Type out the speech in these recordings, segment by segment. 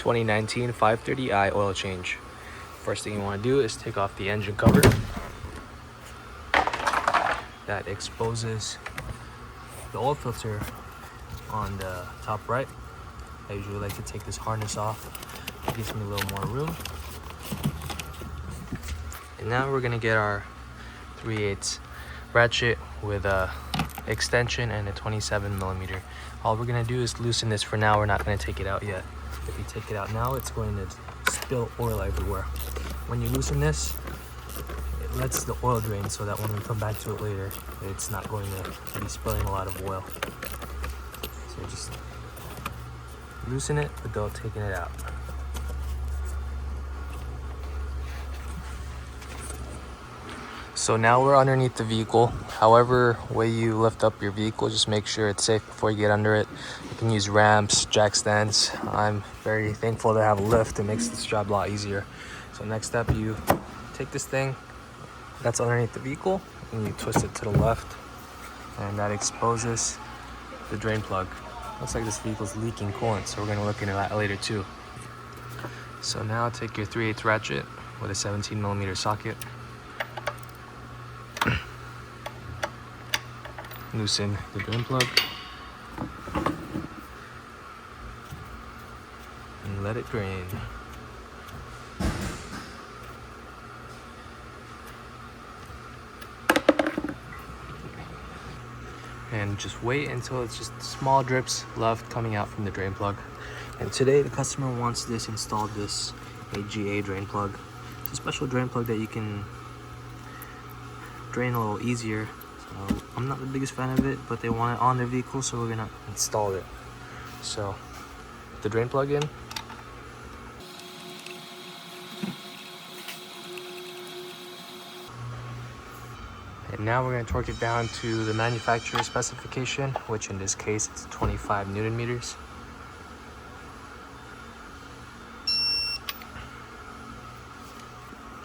2019 530i oil change. First thing you want to do is take off the engine cover. That exposes the oil filter on the top right. I usually like to take this harness off. It gives me a little more room. And now we're gonna get our 3/8 ratchet with a extension and a 27mm. All we're gonna do is loosen this for now. We're not gonna take it out yet. If you take it out now, it's going to spill oil everywhere. When you loosen this, it lets the oil drain so that when we come back to it later, it's not going to be spilling a lot of oil. So just loosen it without taking it out. So now we're underneath the vehicle. However way you lift up your vehicle, just make sure it's safe before you get under it. You can use ramps, jack stands. I'm very thankful to have a lift. It makes this job a lot easier. So next step, you take this thing that's underneath the vehicle and you twist it to the left, and that exposes the drain plug. Looks like this vehicle's leaking coolant, so we're gonna look into that later too. So now take your 3/8 ratchet with a 17mm socket. Loosen the drain plug and let it drain. And just wait until it's just small drips left coming out from the drain plug. And today the customer wants this installed, this AGA drain plug. It's a special drain plug that you can drain a little easier. So I'm not the biggest fan of it, but they want it on their vehicle, so we're gonna install it. So the drain plug in. And now we're going to torque it down to the manufacturer specification, which in this case it's 25 Newton meters.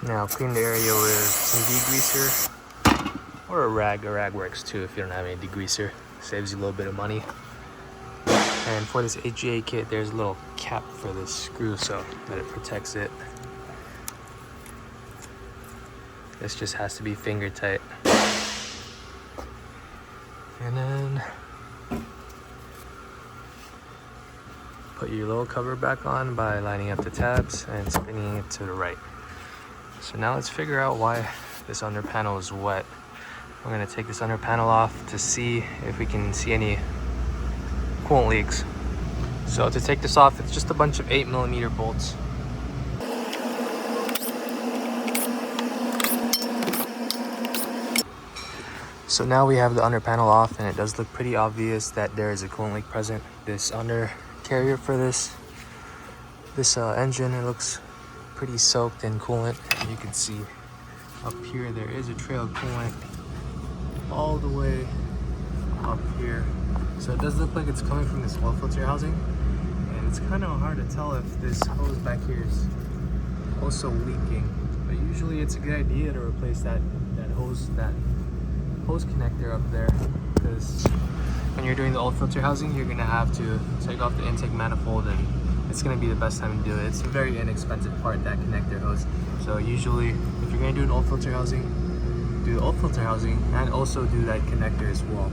Now clean the area with some degreaser or a rag. A rag works too if you don't have any degreaser. Saves you a little bit of money. And for this AGA kit, there's a little cap for this screw so that it protects it. This just has to be finger tight. And then put your little cover back on by lining up the tabs and spinning it to the right. So now let's figure out why this under panel is wet. We're gonna take this under panel off to see if we can see any coolant leaks. So to take this off, it's just a bunch of 8mm bolts. So now we have the under panel off, and it does look pretty obvious that there is a coolant leak present. This under carrier for this engine, it looks pretty soaked in coolant. You can see up here there is a trail of coolant all the way up here. So it does look like it's coming from this oil filter housing, and it's kind of hard to tell if this hose back here is also leaking. But usually it's a good idea to replace that hose connector up there, because when you're doing the oil filter housing, you're gonna have to take off the intake manifold, and it's gonna be the best time to do it. It's a very inexpensive part, that connector hose. So usually, if you're gonna do an oil filter housing, do the oil filter housing and also do that connector as well.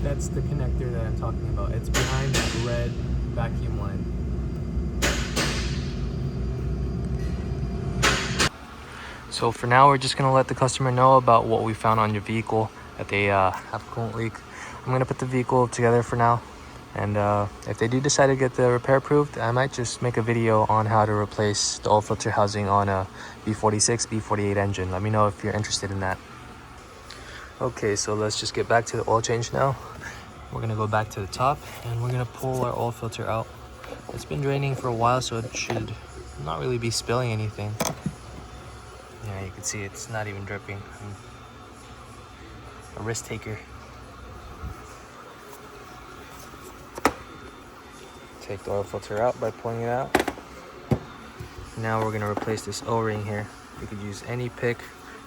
That's the connector that I'm talking about. It's behind that red vacuum line. So for now, we're just gonna let the customer know about what we found on your vehicle, that they have a coolant leak. I'm gonna put the vehicle together for now, and if they do decide to get the repair approved, I might just make a video on how to replace the oil filter housing on a B46, B48 engine. Let me know if you're interested in that. Okay, so let's just get back to the oil change now. We're gonna go back to the top and we're gonna pull our oil filter out. It's been draining for a while, so it should not really be spilling anything. Yeah, you can see it's not even dripping. A risk taker. Take the oil filter out by pulling it out. Now we're gonna replace this O-ring here. You could use any pick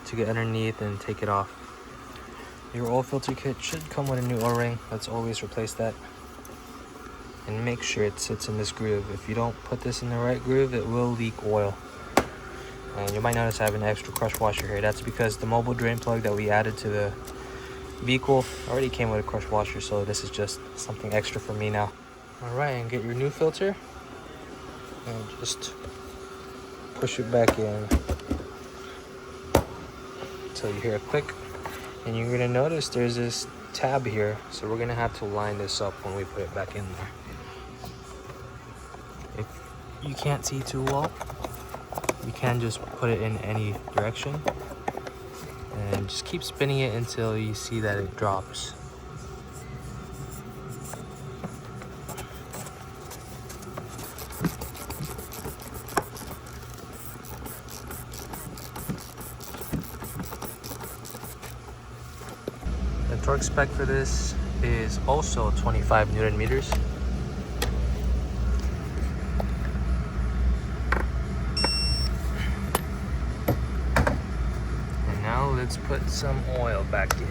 to get underneath and take it off. Your oil filter kit should come with a new O-ring. Let's always replace that. And make sure it sits in this groove. If you don't put this in the right groove, it will leak oil. And you might notice I have an extra crush washer here. That's because the mobile drain plug that we added to the vehicle already came with a crush washer, so this is just something extra for me now. All right, and get your new filter and just push it back in until you hear a click. And you're gonna notice there's this tab here, so we're gonna have to line this up when we put it back in there. If you can't see too well, you can just put it in any direction and just keep spinning it until you see that it drops. The torque spec for this is also 25 Newton meters. And now let's put some oil back in.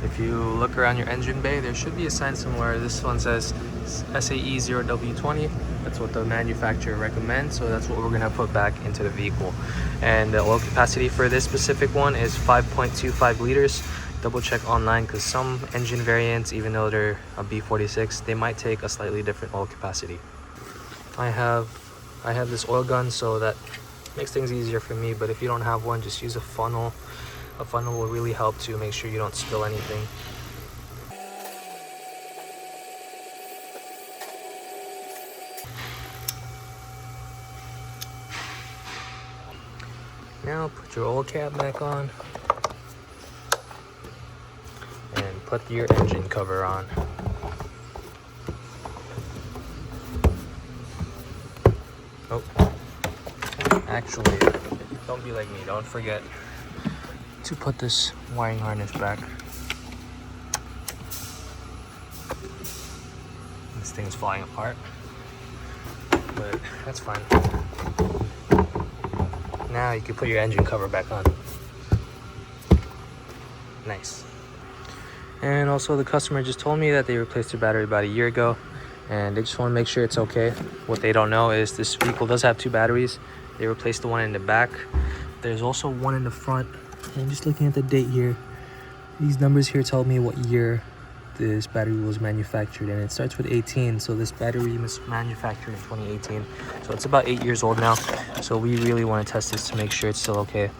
If you look around your engine bay, there should be a sign somewhere. This one says SAE 0W20. That's what the manufacturer recommends, so that's what we're gonna put back into the vehicle. And the oil capacity for this specific one is 5.25 liters. Double check online, because some engine variants, even though they're a B46, they might take a slightly different oil capacity. I have this oil gun, so that makes things easier for me, but if you don't have one, just use a funnel. A funnel will really help to make sure you don't spill anything. Now put your oil cap back on and put your engine cover on. Oh, actually, don't be like me. Don't forget to put this wiring harness back. This thing's falling apart, but that's fine. Now you can put your engine cover back on. Nice. And also the customer just told me that they replaced their battery about a year ago, and they just want to make sure it's okay. What they don't know is this vehicle does have two batteries. They replaced the one in the back. There's also one in the front. And just looking at the date here, these numbers here tell me what year this battery was manufactured, and it starts with 18. So this battery was manufactured in 2018, so it's about 8 years old now. So we really want to test this to make sure it's still okay.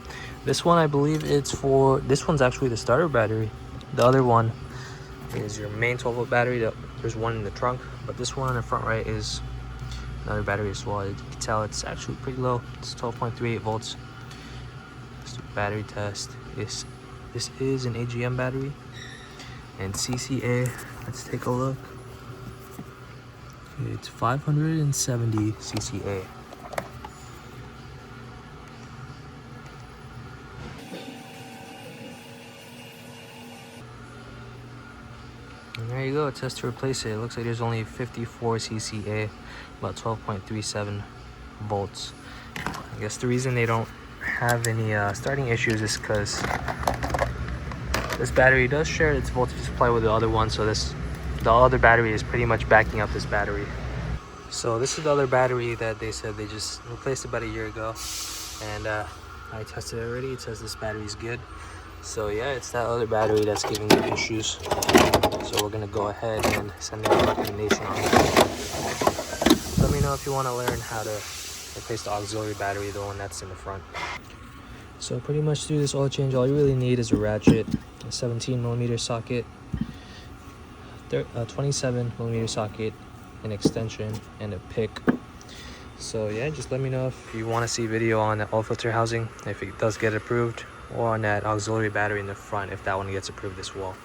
This one, I believe it's for, this one's actually the starter battery. The other one is your main 12-volt battery. There's one in the trunk, but this one on the front right is another battery as well. You can tell it's actually pretty low. It's 12.38 volts. Let's do a battery test. This is an AGM battery. And CCA, let's take a look. It's 570 CCA. And there you go, it says to replace it. It looks like there's only 54 CCA, about 12.37 volts. I guess the reason they don't have any starting issues is because this battery does share its voltage supply with the other one, so the other battery is pretty much backing up this battery. So this is the other battery that they said they just replaced about a year ago, and I tested it already. It says this battery is good. So yeah, it's that other battery that's giving me issues. So we're gonna go ahead and send them a recommendation on it. Let me know if you want to learn how to replace the auxiliary battery, the one that's in the front. So pretty much through this oil change, all you really need is a ratchet, a 17mm socket, a 27mm socket, an extension, and a pick. So yeah, just let me know if you want to see video on the oil filter housing, if it does get approved, or on that auxiliary battery in the front, if that one gets approved as well.